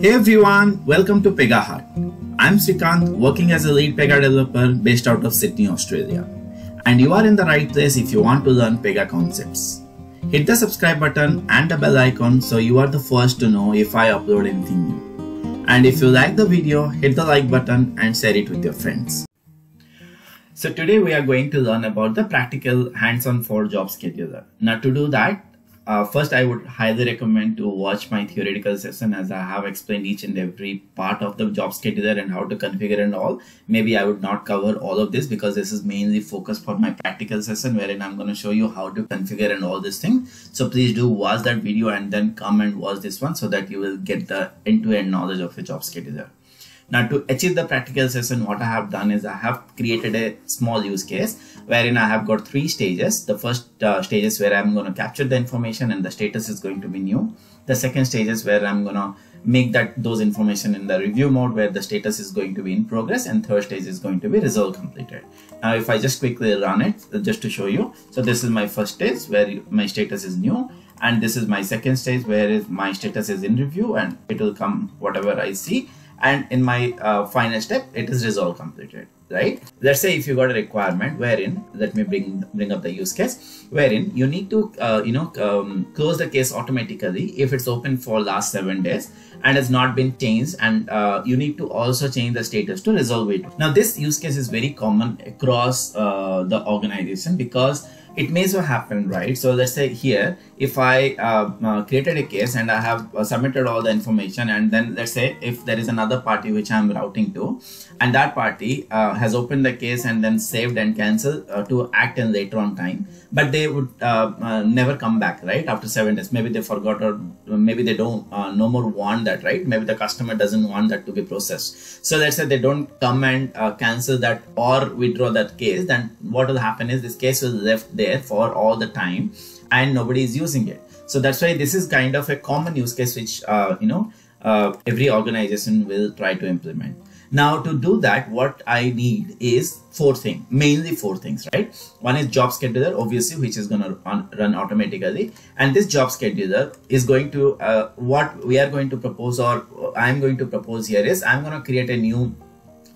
Hey everyone, welcome to PEGAhut. I'm Srikanth, working as a lead PEGA developer based out of Sydney, Australia. And you are in the right place if you want to learn PEGA concepts. Hit the subscribe button and the bell icon so you are the first to know if I upload anything new. And if you like the video, hit the like button and share it with your friends. So today we are going to learn about the practical hands-on for job scheduler. Now to do that, first, I would highly recommend to watch my theoretical session as I have explained each and every part of the job scheduler and how to configure and all. Maybe I would not cover all of this because this is mainly focused for my practical session wherein I'm going to show you how to configure and all these things. So please do watch that video and then come and watch this one so that you will get the end-to-end knowledge of a job scheduler. Now to achieve the practical session, what I have done is I have created a small use case wherein I have got 3 stages. The first stage is where I'm going to capture the information and the status is going to be new. The second stage is where I'm going to make those information in the review mode where the status is going to be in progress, and third stage is going to be resolve completed. Now if I just quickly run it just to show you. So this is my first stage where my status is new, and this is my second stage where my status is in review and it will come whatever I see. And in my final step, it is resolve completed, right? Let's say if you got a requirement wherein, let me bring up the use case, wherein you need to, close the case automatically if it's open for last 7 days and has not been changed, and you need to also change the status to resolve it. Now this use case is very common across the organization because it may so happen, right? So let's say here, if I created a case and I have submitted all the information, and then let's say if there is another party which I'm routing to, and that party has opened the case and then saved and cancelled to act in later on time, but they would never come back, right? After 7 days, maybe they forgot, or maybe they don't no more want that, right? Maybe the customer doesn't want that to be processed. So let's say they don't come and cancel that or withdraw that case, then what will happen is this case will left there for all the time and nobody is using it. So that's why this is kind of a common use case which every organization will try to implement. Now to do that, what I need is mainly four things, right? One is job scheduler, obviously, which is going to run automatically, and this job scheduler is going to what we are going to propose, or I'm going to propose here is I'm going to create a new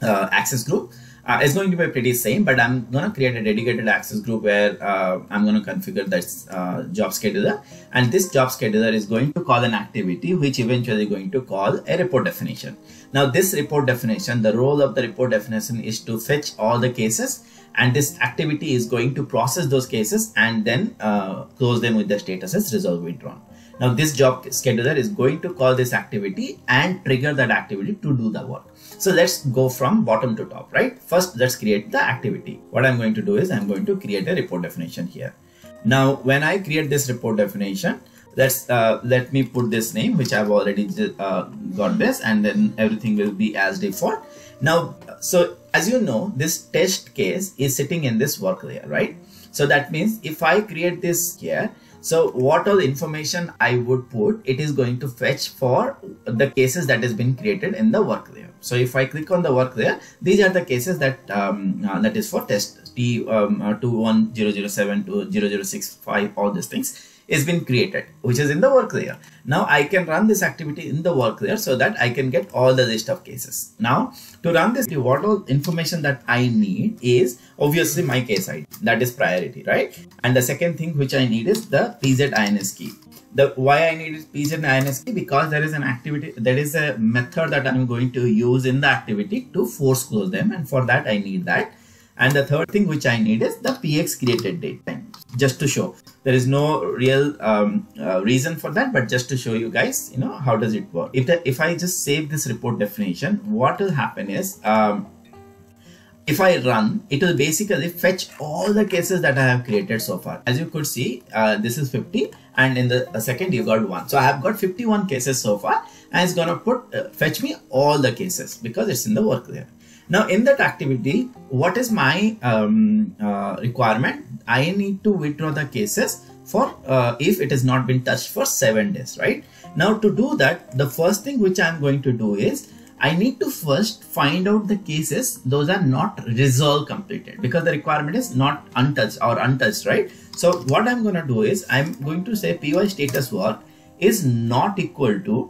access group. It's going to be pretty same, but I'm going to create a dedicated access group where I'm going to configure this job scheduler, and this job scheduler is going to call an activity which eventually going to call a report definition. Now this report definition, the role of the report definition is to fetch all the cases, and this activity is going to process those cases and then close them with the status as resolve withdrawn. Now this job scheduler is going to call this activity and trigger that activity to do the work. So let's go from bottom to top, right? First, let's create the activity. What I'm going to do is I'm going to create a report definition here. Now, when I create this report definition, let me put this name, which I've already got this, and then everything will be as default. Now, so as you know, this test case is sitting in this work layer, right? So that means if I create this here, so what all information I would put, it is going to fetch for the cases that has been created in the work layer. So if I click on the work layer, these are the cases that that is for test T21007 to 0065, all these things is been created, which is in the work layer. Now I can run this activity in the work layer so that I can get all the list of cases. Now to run this, what all information that I need is obviously my case ID, that is priority, right? And the second thing which I need is the PZ-INS key. Why I need PZ-INS key, because there is an activity, there is a method that I'm going to use in the activity to force close them, and for that I need that. And the third thing which I need is the PX created date time, just to show. There is no real reason for that, but just to show you guys, how does it work. If I just save this report definition, what will happen is, if I run, it will basically fetch all the cases that I have created so far. As you could see, this is 50, and in the second you got 1. So I have got 51 cases so far, and it's gonna fetch me all the cases because it's in the work layer. Now in that activity, what is my requirement? I need to withdraw the cases for if it has not been touched for 7 days, right? Now to do that, the first thing which I'm going to do is I need to first find out the cases those are not resolve completed, because the requirement is not untouched or untouched, right? So what I'm going to do is I'm going to say py status work is not equal to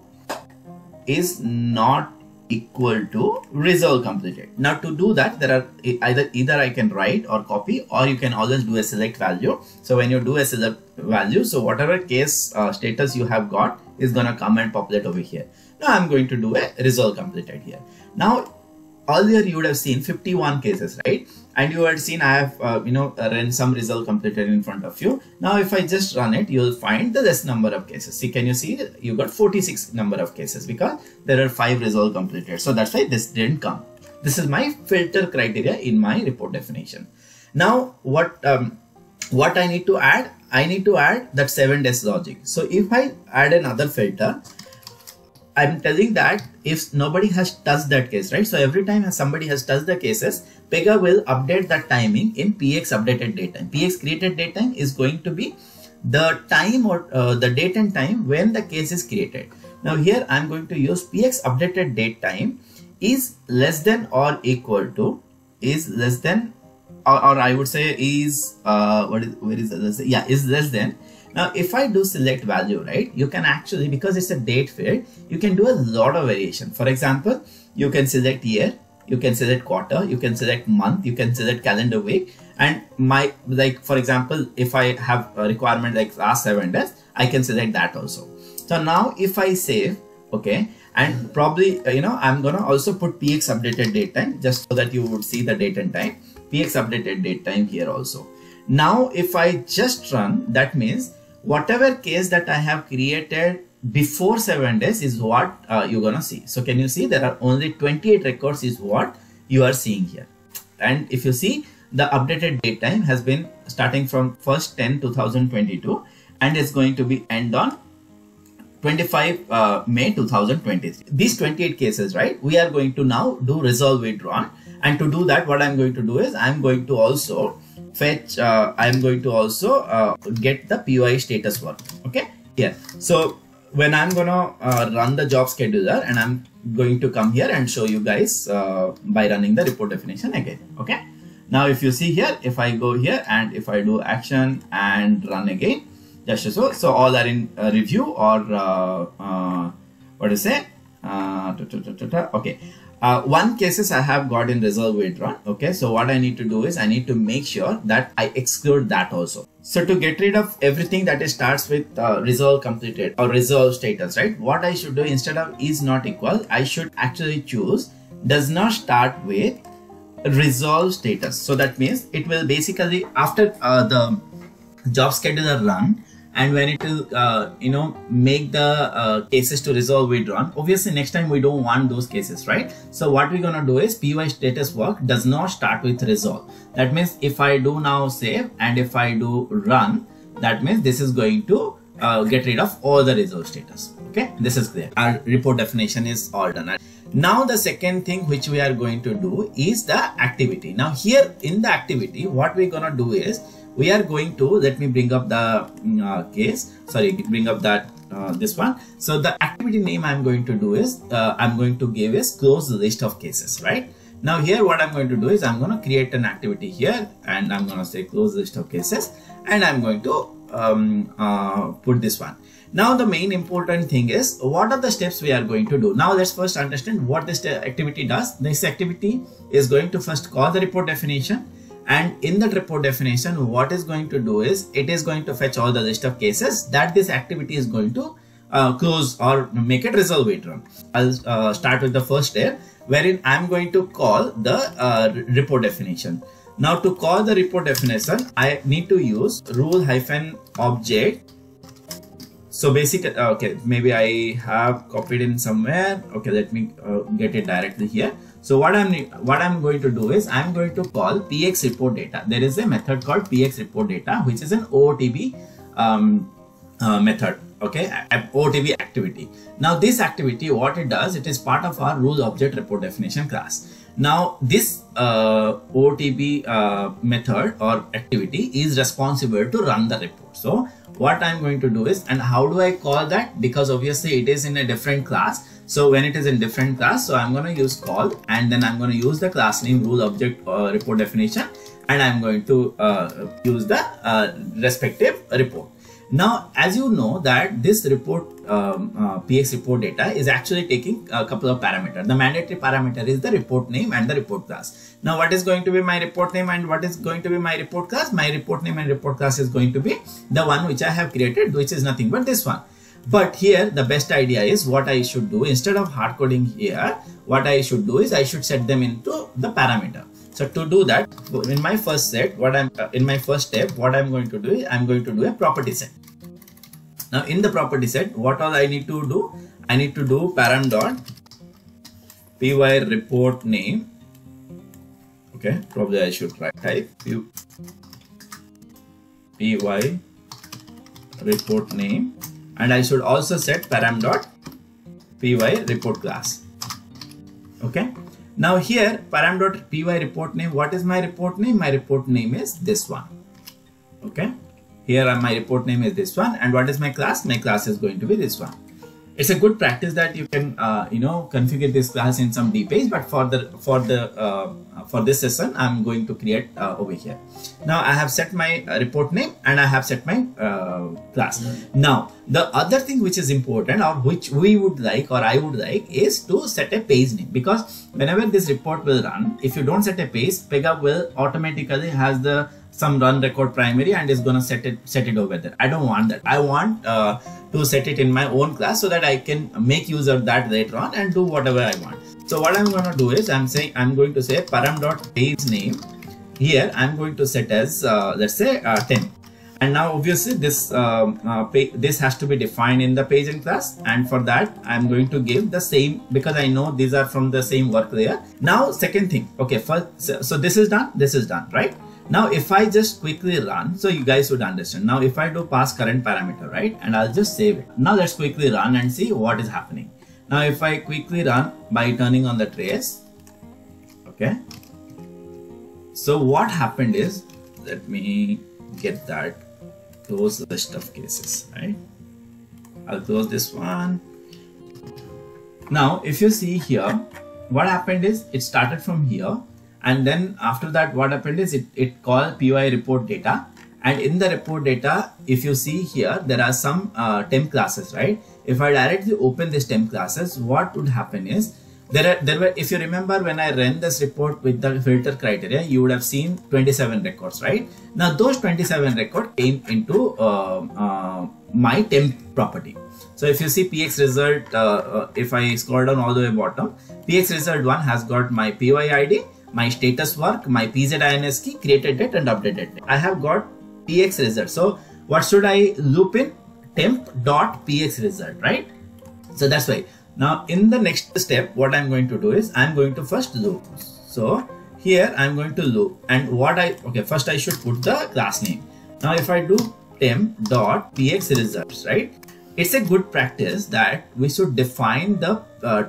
is not equal to resolve completed. Now to do that, there are either I can write or copy, or you can always do a select value. So when you do a select value, so whatever case status you have got is gonna come and populate over here. Now I'm going to do a resolve completed here. Now earlier you would have seen 51 cases, right? And you had seen I have run some resolve completed in front of you. Now if I just run it, you'll find the less number of cases. See, can you see you got 46 number of cases because there are 5 resolve completed. So that's why this didn't come. This is my filter criteria in my report definition. Now what I need to add? I need to add that 7 days logic. So if I add another filter, I'm telling that if nobody has touched that case, right? So every time somebody has touched the cases, PEGA will update that timing in PX updated date time. PX created date time is going to be the time or the date and time when the case is created. Now here I'm going to use PX updated date time is less than or equal to, is less than, or I would say is, is less than. Now, if I do select value, right, you can actually, because it's a date field, you can do a lot of variation. For example, you can select year, you can select quarter, you can select month, you can select calendar week. And for example, if I have a requirement like last 7 days, I can select that also. So now if I save, okay, and probably, I'm going to also put PX updated date time just so that you would see the date and time. PX updated date time here also. Now, if I just run, that means whatever case that I have created before 7 days is what you're gonna see. So can you see there are only 28 records is what you are seeing here. And if you see, the updated date time has been starting from 1st 10/2022 and it's going to be end on 25 May 2023. These 28 cases, right? We are going to now do resolve withdrawn. And to do that, what I'm going to do is I'm going to also fetch, I'm going to also get the POI status work. Okay, here. So when I'm gonna run the job scheduler, and I'm going to come here and show you guys by running the report definition again. Okay, now if you see here, if I go here and if I do action and run again, just so all are in review or what to say? Okay. One cases I have got in resolve withdrawn. Okay, so what I need to do is I need to make sure that I exclude that also. So to get rid of everything that starts with resolve completed or resolve status, right? What I should do instead of is not equal, I should actually choose does not start with resolve status. So that means it will basically after the job scheduler run, and when it will make the cases to resolve withdrawn, obviously next time we don't want those cases, right? So what we're gonna do is PY status work does not start with resolve. That means if I do now save and if I do run, that means this is going to get rid of all the resolve status. Okay, this is clear. Our report definition is all done. Now the second thing which we are going to do is the activity. Now here in the activity, what we're gonna do is we are going to, let me bring up the case, sorry, bring up that this one. So the activity name I'm going to do is, I'm going to give is close the list of cases, right? Now here what I'm going to do is I'm going to create an activity here and I'm going to say close list of cases and I'm going to put this one. Now the main important thing is what are the steps we are going to do. Now let's first understand what this activity does. This activity is going to first call the report definition. And in that report definition, what is going to do is it is going to fetch all the list of cases that this activity is going to close or make it resolve withdrawn. I'll start with the first step wherein I'm going to call the report definition. Now to call the report definition, I need to use rule-object. So basically, okay, maybe I have copied in somewhere. Okay, let me get it directly here. So what I'm going to do is I'm going to call PX report data. There is a method called PX report data, which is an OOTB method. Okay, OOTB activity. Now this activity, what it does, it is part of our rule object report definition class. Now this OOTB method or activity is responsible to run the report. So what I'm going to do is, and how do I call that? Because obviously it is in a different class. So when it is in different class, so I'm going to use call and then I'm going to use the class name rule object report definition and I'm going to use the respective report. Now, as you know that this report, PX report data is actually taking a couple of parameters. The mandatory parameter is the report name and the report class. Now, what is going to be my report name and what is going to be my report class? My report name and report class is going to be the one which I have created, which is nothing but this one. But here the best idea is what I should do, instead of hard coding here, what I should do is I should set them into the parameter. So to do that, in my first set, in my first step, what I'm going to do is I'm going to do a property set. Now in the property set, what all I need to do? I need to do param dot py report name. Okay, probably I should type py report name, and I should also set param dot py report class. Okay. Now here param dot py report name, what is my report name? My report name is this one. Okay. Here my report name is this one, and what is my class? My class is going to be this one. It's a good practice that you can configure this class in some dpage, but for this session I'm going to create over here. Now I have set my report name and I have set my class. Now the other thing which is important, or which we would like, or I would like, is to set a page name, because whenever this report will run, if you don't set a page, PEGA will automatically has some run record primary and is gonna set it over there. I don't want that. I want to set it in my own class so that I can make use of that later on and do whatever I want. So what I'm going to do is I'm going to say param dot page name. Here I'm going to set as let's say 10. And now obviously this this has to be defined in the page and class, and for that I'm going to give the same, because I know these are from the same work layer. Now second thing, okay, first, so this is done, right? Now if I just quickly run, so you guys would understand. Now if I do pass current parameter, right, and I'll just save it. Now let's quickly run and see what is happening. Now if I quickly run by turning on the trace, okay, so what happened is, let me get that, close the list of cases, right? I'll close this one. Now if you see here, what happened is it started from here, and then after that what happened is it called py report data, and in the report data, if you see here, there are some temp classes, right? If I directly open this temp classes, what would happen is there were, if you remember when I ran this report with the filter criteria, you would have seen 27 records, right? Now those 27 records came into my temp property. So if you see PX result, if I scroll down all the way bottom, PX result 1 has got my PY ID, my status work, my PZINS key, created date and updated date. I have got PX result. So what should I loop in? Temp.px result, right? So that's why. Now in the next step, what I'm going to do is I'm going to first loop. So here I'm going to loop, and first I should put the class name. Now if I do temp.px results, right? It's a good practice that we should define the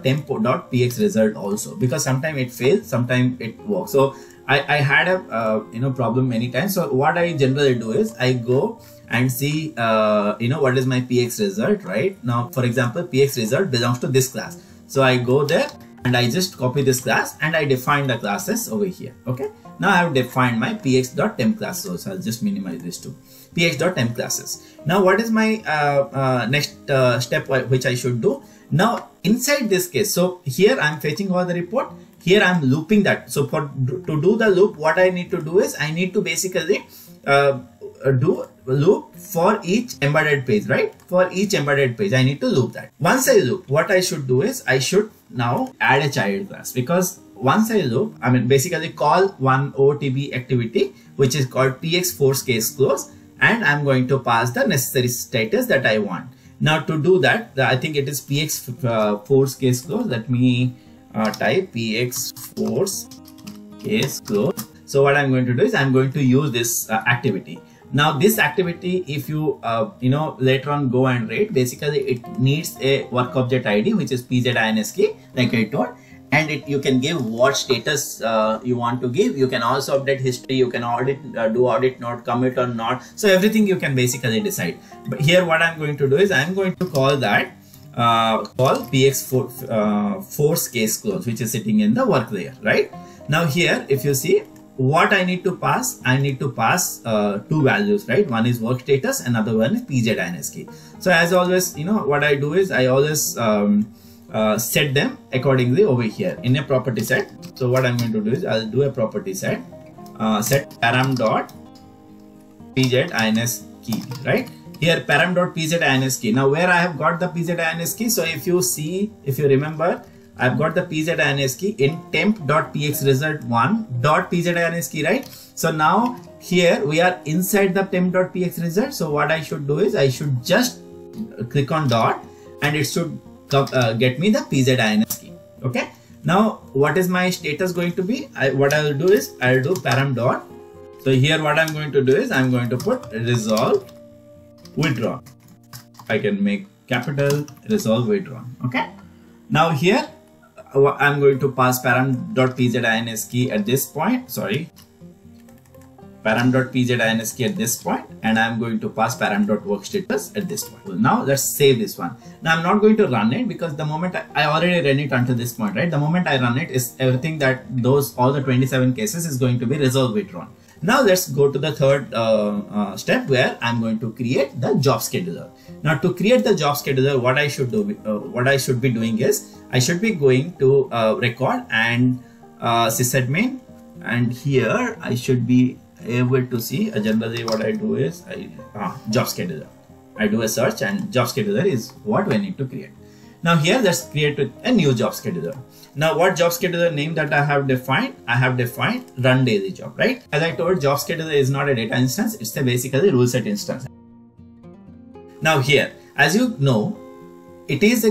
temp.px result also, because sometimes it fails, sometimes it works. So I had a problem many times. So what I generally do is I go and see what is my PX result, right? Now for example, PX result belongs to this class, so I go there and I just copy this class and I define the classes over here. Okay, now I have defined my px.temp class, so I'll just minimize this too. px.temp classes. Now what is my next step which I should do? Now inside this case, so here I'm fetching all the report, here I'm looping that. So to do the loop, what I need to do is I need to basically do loop for each embedded page, right? For each embedded page I need to loop that. Once I loop, what I should do is I should now add a child class, because once I loop, I mean basically call one OTB activity which is called px force case close, and I'm going to pass the necessary status that I want. Now to do that, I think it is px force case close. Let me type px force case close. So what I'm going to do is I'm going to use this activity. Now this activity, if you later on go and rate, basically it needs a work object ID which is PZINS key, like I told, and you can give what status you want to give. You can also update history, you can do audit note, commit or not. So everything you can basically decide. But here what I'm going to do is I'm going to call that call px force case close, which is sitting in the work layer, right? Now here if you see, what I need to pass? I need to pass two values, right? One is work status, another one is PEGahut key. So as always, what I do is I always set them accordingly over here in a property set. So what I'm going to do is I'll do a property set, set param dot PEGahut key, right? Here param dot PEGahut key. Now where I have got the PEGahut key, so if you remember, I've got the PEGahut key in temp.pxresult1.PEGahut key, right? So now here we are inside the temp.pxresult. So what I should do is I should just click on dot and it should get me the PEGahut key. Okay. Now what is my status going to be? What I will do is I'll do param dot. So here what I'm going to do is I'm going to put resolve withdrawn. I can make capital resolve withdrawn. Okay. Now here I'm going to pass param.PEGahut key at this point. Sorry, param.PEGahut key at this point, and I'm going to pass param.workStatus at this point. So now let's save this one. Now I'm not going to run it because the moment I already ran it until this point, right? The moment I run it is everything that all the 27 cases is going to be resolved withdrawn. Now let's go to the third step where I'm going to create the job scheduler. Now to create the job scheduler, what I should do, what I should be doing is I should be going to record and sysadmin, and here I should be able to see generally what I do is job scheduler. I do a search and job scheduler is what we need to create. Now here let's create a new job scheduler. Now what job scheduler name that I have defined? I have defined run daily job, right? As I told, job scheduler is not a data instance, it's a basically rule set instance. Now here, as you know, it is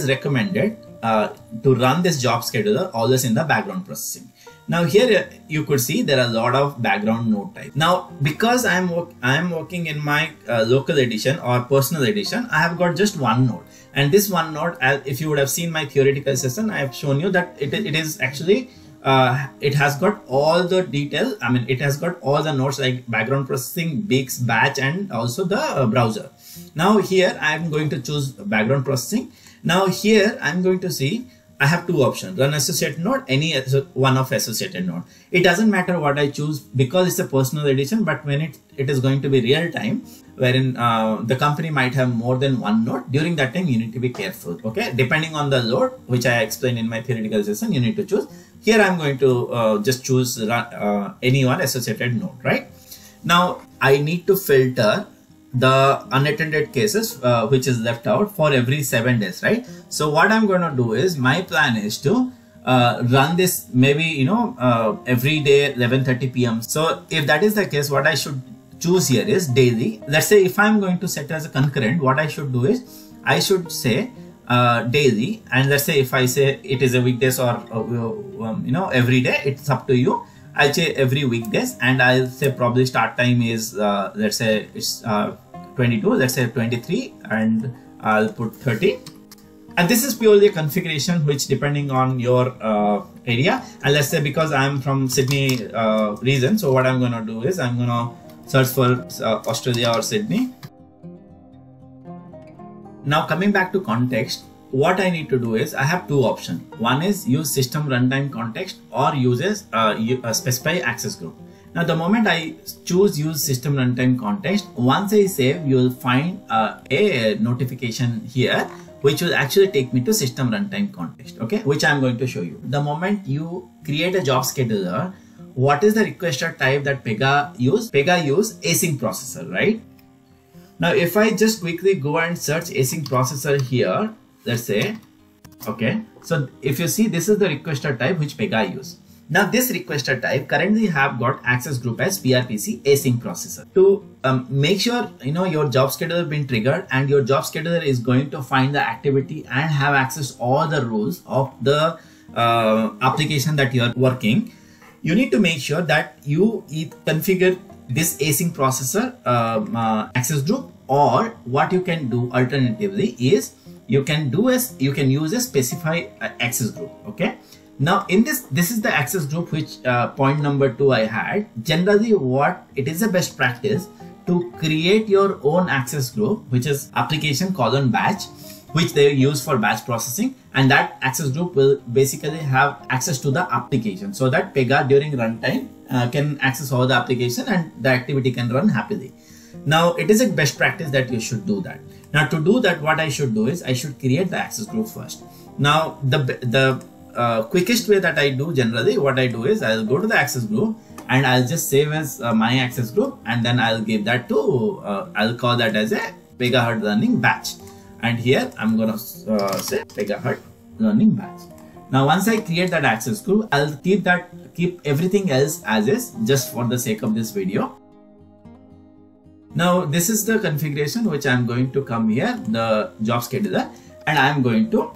recommended to run this job scheduler always in the background processing. Now here you could see there are a lot of background node types. Now because I am working in my local edition or personal edition, I have got just one node. And this one node, if you would have seen my theoretical session, I have shown you that it is actually it has got all the detail. I mean, it has got all the nodes like background processing, Bix, batch, and also the browser. Now here I am going to choose background processing. Now here I am going to see I have two options: run associated node, any one of associated node. It doesn't matter what I choose because it's a personal edition, but when it is going to be real time, wherein the company might have more than one node, during that time you need to be careful. Okay, depending on the load, which I explained in my theoretical session, you need to choose. Here I'm going to just choose any one associated node, right? Now I need to filter the unattended cases which is left out for every 7 days, right? So what I'm going to do is my plan is to run this maybe every day 11:30 p.m. So if that is the case, what I should choose here is daily. Let's say if I'm going to set as a concurrent, what I should do is I should say daily, and let's say if I say it is a weekdays or every day, it's up to you. I'll say every weekdays, and I'll say probably start time is let's say it's 22, let's say 23, and I'll put 30. And this is purely a configuration which depending on your area. And let's say because I'm from Sydney region, so what I'm gonna do is I'm gonna search for Australia or Sydney. Now coming back to context, what I need to do is I have two options. One is use system runtime context or uses specify access group. Now the moment I choose use system runtime context, once I save, you will find a notification here which will actually take me to system runtime context, okay, which I'm going to show you. The moment you create a job scheduler, what is the requester type that PEGA use? PEGA use async processor, right? Now if I just quickly go and search async processor here, let's say, okay, so if you see, this is the requester type which PEGA use. Now this requester type currently have got access group as PRPC async processor. To make sure your job scheduler been triggered and your job scheduler is going to find the activity and have access to all the rules of the application that you are working, you need to make sure that you configure this async processor access group, or what you can do alternatively is you can use a specify access group. Okay, now in this is the access group which point number 2 I had. Generally what it is a best practice to create your own access group, which is application : batch, which they use for batch processing, and that access group will basically have access to the application so that PEGA during runtime can access all the application and the activity can run happily. Now it is a best practice that you should do that. Now to do that, what I should do is I should create the access group first. Now the quickest way that I do generally, what I do is I'll go to the access group and I'll just save as my access group, and then I'll give that to I'll call that as a PEGAhut running batch. And here I'm gonna say PEGAhut learning batch. Now once I create that access group, I'll keep everything else as is, just for the sake of this video. Now this is the configuration which I'm going to come here, the job scheduler, and I'm going to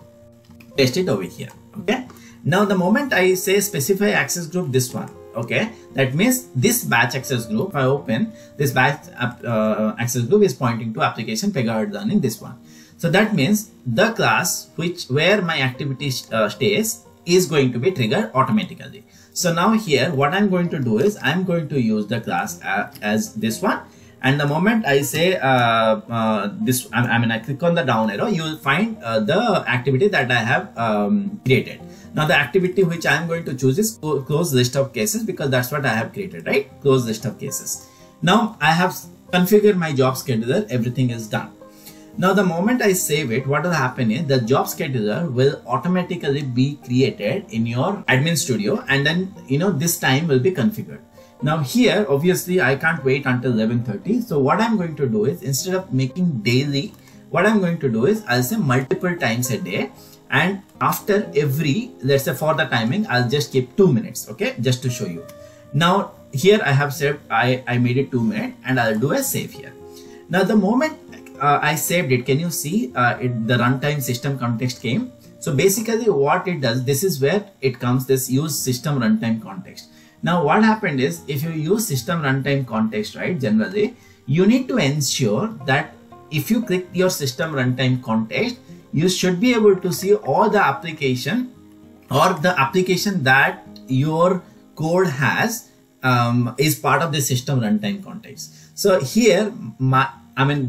test it over here. Okay. Now the moment I say specify access group, this one, okay, that means this batch access group, if I open this batch access group, is pointing to application PEGAhut learning, this one. So that means the class where my activity stays is going to be triggered automatically. So now here what I'm going to do is I'm going to use the class as this one, and the moment I say this, I mean I click on the down arrow, you will find the activity that I have created. Now the activity which I am going to choose is close list of cases, because that's what I have created, right? Close list of cases. Now I have configured my job scheduler, everything is done. Now the moment I save it, what will happen is the job scheduler will automatically be created in your admin studio, and then this time will be configured. Now here obviously I can't wait until 11:30. So what I'm going to do is, instead of making daily, what I'm going to do is I'll say multiple times a day, and after every, let's say for the timing, I'll just keep 2 minutes, okay, just to show you. Now here I have saved, I made it 2 minutes, and I'll do a save here. Now the moment I saved it, can you see the runtime system context came? So basically what it does, this is where it comes, this use system runtime context. Now what happened is, if you use system runtime context, right, generally you need to ensure that if you click your system runtime context, you should be able to see all the application or the application that your code has is part of the system runtime context. So here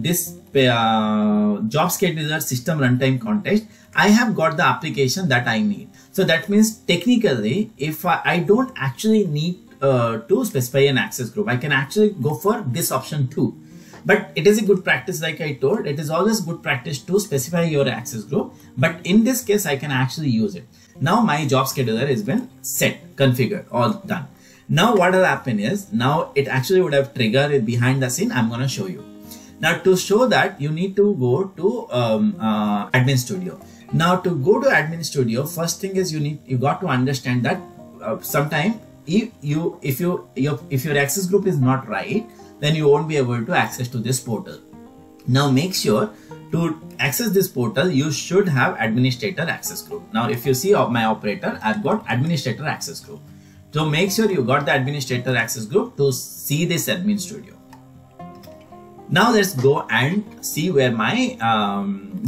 this job scheduler system runtime context, I have got the application that I need. So that means technically, if I don't actually need to specify an access group, I can actually go for this option too. But it is a good practice, like I told, it is always good practice to specify your access group. But in this case, I can actually use it. Now my job scheduler has been set, configured, all done. Now what will happen is, now it actually would have triggered it behind the scene. I'm going to show you. Now to show that, you need to go to admin studio. Now to go to admin studio, first thing is you got to understand that sometime if your access group is not right, then you won't be able to access to this portal. Now make sure to access this portal, you should have administrator access group. Now if you see my operator, I've got administrator access group. So make sure you got the administrator access group to see this admin studio. Now let's go and see where my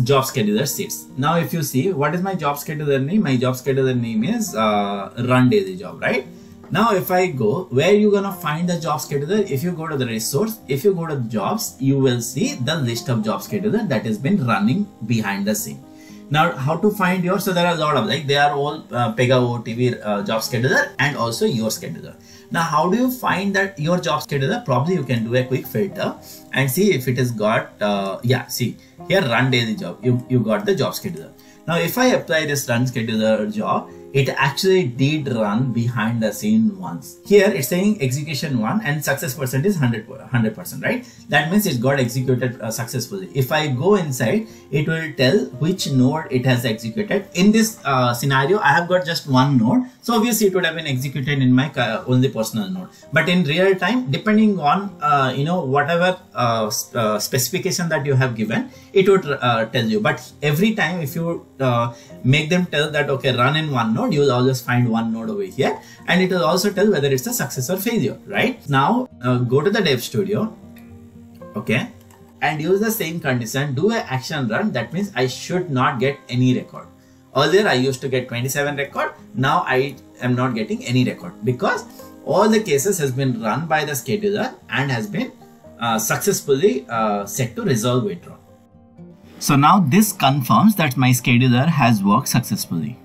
job scheduler sits. Now if you see, what is my job scheduler name? My job scheduler name is run daily job, right? Now if I go, where you gonna find the job scheduler? If you go to the resource, if you go to the jobs, you will see the list of job scheduler that has been running behind the scene. Now how to find yours? So there are a lot of, like, they are all PEGA OTV job scheduler and also your scheduler. Now how do you find that your job scheduler? Probably you can do a quick filter and see if it has got see here, run daily job, you got the job scheduler. Now if I apply this run scheduler job, it actually did run behind the scene once. Here it's saying execution 1 and success percent is 100%, right? That means it got executed successfully. If I go inside, it will tell which node it has executed. In this scenario, I have got just one node, so obviously it would have been executed in my only personal node. But in real time, depending on whatever specification that you have given, it would tell you. But every time if you make them tell that okay, run in one node, you will always find one node over here, and it will also tell whether it's a success or failure, right? Now go to the dev studio, okay, and use the same condition, do an action run. That means I should not get any record. Earlier I used to get 27 record, now I am not getting any record because all the cases has been run by the scheduler and has been successfully set to resolve withdraw. So now this confirms that my scheduler has worked successfully.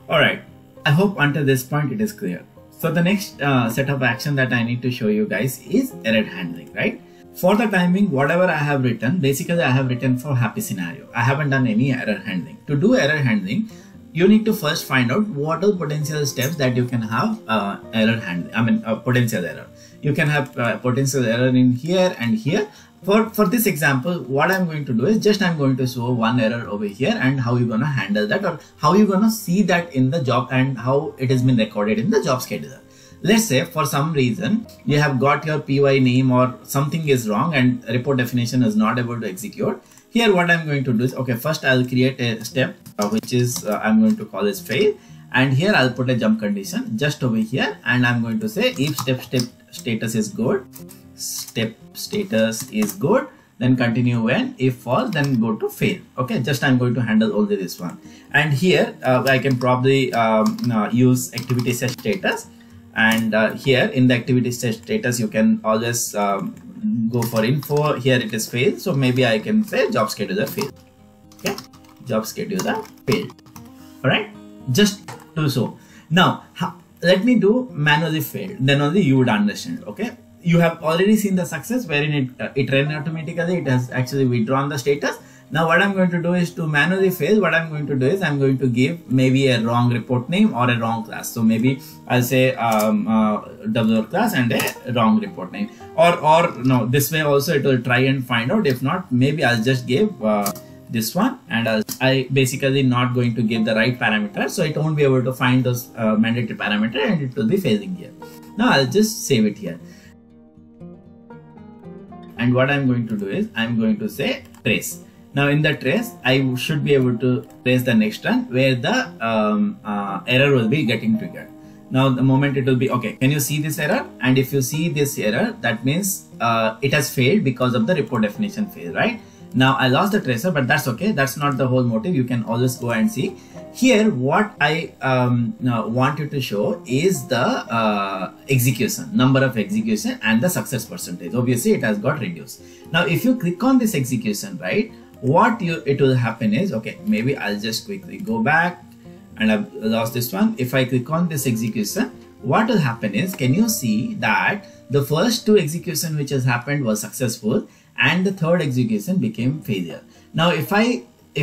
Alright, I hope until this point it is clear. So the next set of action that I need to show you guys is error handling, right? For the timing, whatever I have written, basically I have written for happy scenario. I haven't done any error handling. To do error handling, you need to first find out what are potential steps that you can have error handling. Potential error. You can have potential error in here and here. For this example, what I'm going to do is just I'm going to show one error over here and how you're gonna handle that, or how you're gonna see that in the job and how it has been recorded in the job scheduler. Let's say for some reason you have got your PY name or something is wrong and report definition is not able to execute. Here what I'm going to do is, okay, first I'll create a step which is I'm going to call as fail, and here I'll put a jump condition just over here, and I'm going to say if step status is good, step status is good, then continue when, if false then go to fail. Okay, just I'm going to handle only this one, and here I can probably use activity set status. And here in the activity status, you can always go for info. Here it is failed, so maybe I can say job scheduler failed. Okay, job scheduler failed. All right, just do so. Now let me do manually failed, then only you would understand. Okay, you have already seen the success wherein it ran automatically. It has actually withdrawn the status. Now what I'm going to do is to manually fail. What I'm going to do is I'm going to give maybe a wrong report name or a wrong class. So maybe I'll say WR class and a wrong report name, or no, this way also it will try and find out. If not, maybe I'll just give this one, and I basically not going to give the right parameter, so it won't be able to find those mandatory parameter, and it will be failing here. Now I'll just save it here. And what I'm going to do is I'm going to say trace. Now in the trace, I should be able to trace the next run where the error will be getting triggered. Now the moment it will be, okay, can you see this error? And if you see this error, that means it has failed because of the report definition fail, right? Now I lost the tracer, but that's okay. That's not the whole motive. You can always go and see. Here what I want you to show is the execution, number of execution and the success percentage. Obviously it has got reduced. Now if you click on this execution, right, what it will happen is, okay, maybe I'll just quickly go back, and I've lost this one. If I click on this execution, what will happen is, can you see that the first two execution which has happened was successful and the third execution became failure. Now if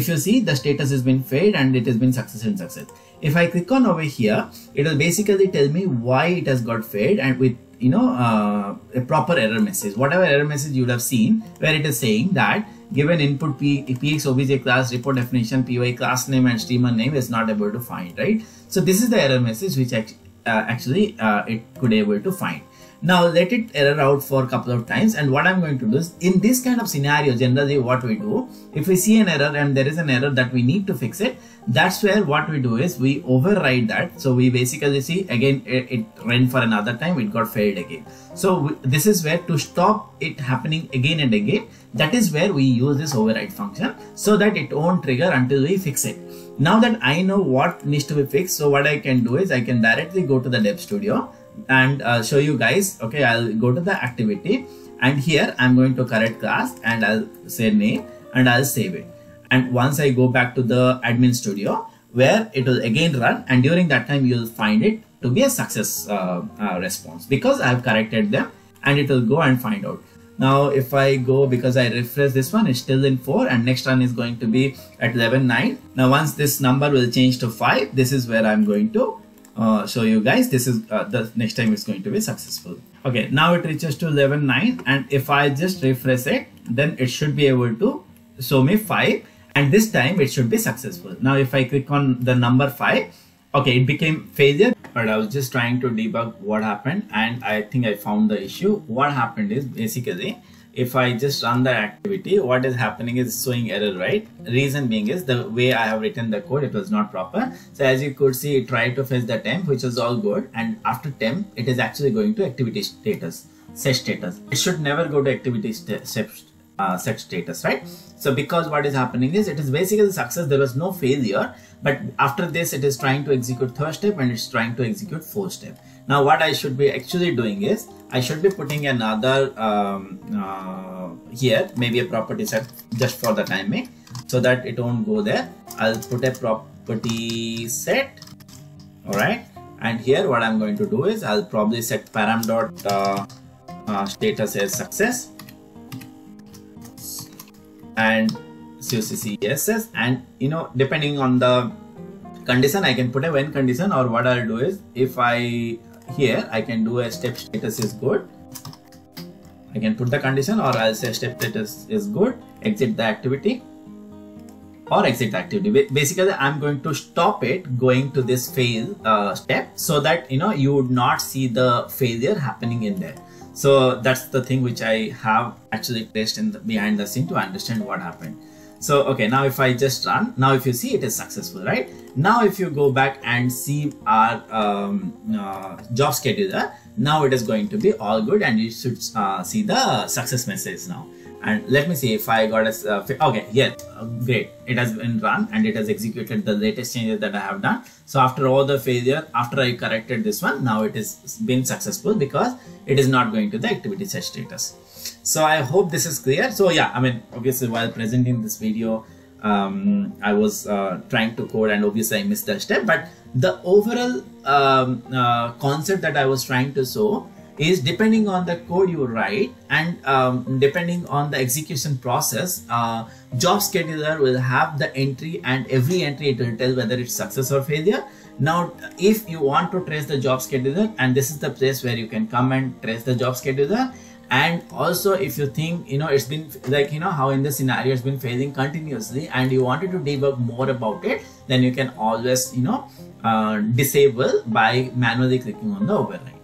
you see, the status has been failed and it has been success and success. If I click on over here, it will basically tell me why it has got failed, and with a proper error message, whatever error message you would have seen, where it is saying that given input PX obj class report definition PY class name and streamer name is not able to find, right? So this is the error message which actually it could able to find. Now let it error out for a couple of times, and what I'm going to do is, in this kind of scenario, generally what we do, if we see an error and there is an error that we need to fix it, that's where what we do is we override that. So we basically see again it ran for another time, it got failed again. So this is where, to stop it happening again and again, that is where we use this override function, so that it won't trigger until we fix it. Now that I know what needs to be fixed, so what I can do is I can directly go to the Dev Studio and show you guys. Okay, I'll go to the activity, and here I'm going to correct class, and I'll say name, and I'll save it. And once I go back to the admin studio, where it will again run, and during that time you'll find it to be a success response, because I've corrected them, and it will go and find out. Now if I go, because I refresh this one, it's still in 4, and next one is going to be at 11.9. Now once this number will change to 5, this is where I'm going to show you guys. This is the next time it's going to be successful. Okay, now it reaches to 11.9, and if I just refresh it, then it should be able to show me 5, and this time it should be successful. Now if I click on the number 5, okay, it became failure, but I was just trying to debug what happened, and I think I found the issue. What happened is, basically, if I just run the activity, what is happening is showing error, right? Reason being is the way I have written the code, it was not proper. So as you could see, it tried to fetch the temp, which was all good, and after temp, it is actually going to activity status, set status. It should never go to activity set status, right? So because what is happening is it is basically success, there was no failure, but after this it is trying to execute third step and it's trying to execute fourth step. Now what I should be actually doing is I should be putting another here, maybe a property set just for the timing, so that it won't go there. I'll put a property set, all right, and here what I'm going to do is I'll probably set param dot status as success and COCCSS, and depending on the condition I can put a when condition, or what I'll do is if I can do a step status is good, I can put the condition, or I'll say step status is good, exit the activity, or exit the activity. Basically I'm going to stop it going to this fail step, so that you would not see the failure happening in there. So that's the thing which I have actually placed in the behind the scene to understand what happened. So okay, now if I just run, now if you see it is successful, right? Now if you go back and see our job scheduler, now it is going to be all good and you should see the success message now. And let me see if I got a okay, yeah, great, it has been run and it has executed the latest changes that I have done. So after all the failure, after I corrected this one, now it is been successful because it is not going to the activity set status. So I hope this is clear. So yeah, I mean, obviously while presenting this video, I was trying to code and obviously I missed that step, but the overall concept that I was trying to show is depending on the code you write and depending on the execution process, job scheduler will have the entry, and every entry it will tell whether it's success or failure. Now if you want to trace the job scheduler, and this is the place where you can come and trace the job scheduler. And also if you think it's been like how in this scenario it's been failing continuously and you wanted to debug more about it, then you can always disable by manually clicking on the override.